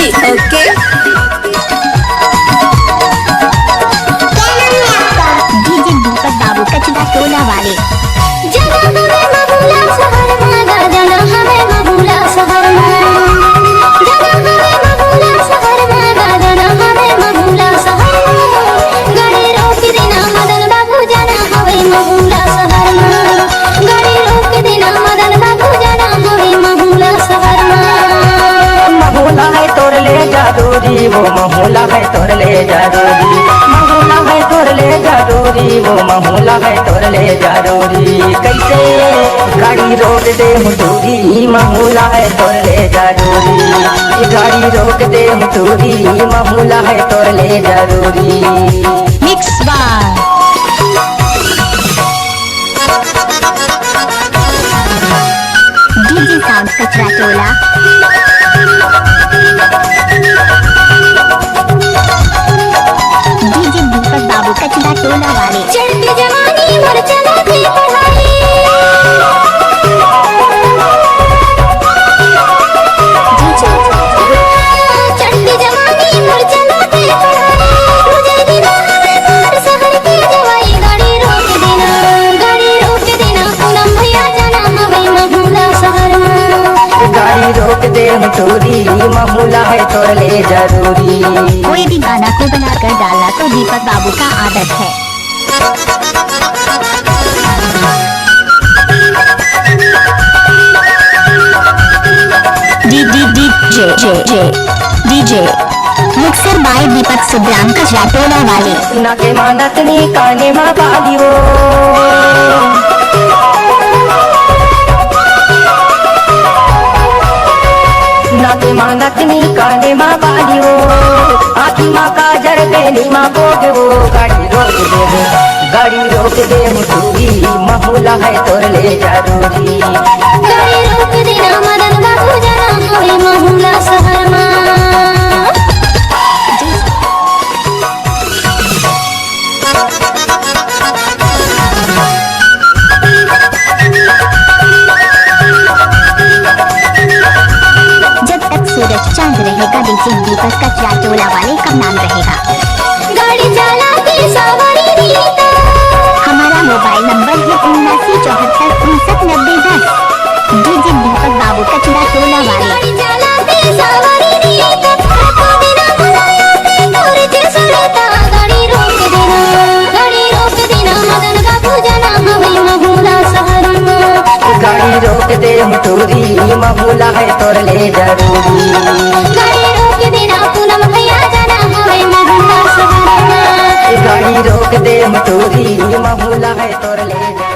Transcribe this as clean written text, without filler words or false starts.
जी ओके। डीजे दीपक बाबू कचरा टोला वाले। जरूरी वो मामूला है तोर ले जरूरी, मामूला है तोर ले जरूरी, वो मामूला है तोर ले जरूरी। कैसे गाड़ी रोक दे मुटूरी, मामूला है तोर ले जरूरी, गाड़ी रोक दे मुटूरी, मामूला है तोर ले जरूरी। मिक्स बार डीजे साउंड कचरा टोला। डीजे दीपक बाबू कचरा टोला वाले। चढ़ती जवानी मोर चलाती पढ़ाई, चढ़ती जवानी मोर चलाती पढ़ाई, मुझे दिना हमें बाहर शहर की जवाई। गाड़ी रोक देना पूनम भैया जाना हमें महूला शहर में। गाड़ी रोक दे मुटूरी, मामूला है तोर ले जरूरी। कोई भी गाना को बनाकर डालना तो दीपक बाबू का आदत है। डीजे मिक्सर बाय दीपक सुब्राम कचरा टोला वाले। ना के मानत नी काने माँ बालियो, ना के मानत नी काने माँ बालियो, आखी माँ का जर बेनी माँ बोगे वो। गाड़ी रोक दे, गाड़ी रोक दे मुटूरी, मामूला है तोर ले जरूरी। गाड़ी रोक देना मदन बाबू जाना हमें महूला शहर में। जब तक सूरज चांद रहेगा डीजे दीपक कचरा टोला वाले का नाम रहेगा। गाड़ी चलाती सवारी नीता। हमारा मोबाइल नंबर है 7974599010। डीजे दीपक बाबू कचरा टोला वाले। गाड़ी चलाती सवारी नीता, बिना बुलाया ते तोरे जैसा रहता। गाड़ी रोक देना मदन बाबू जाना हमें महूला शहर में। गाड़ी रोक दे मुटूरी, मामूला है तोर ले जरूरी। गाड़ी रोक देना पूनम भैया जाना हमें महूला शहर में। गाड़ी रोक दे मुटूरी, मामूला है तोर ले जरूरी।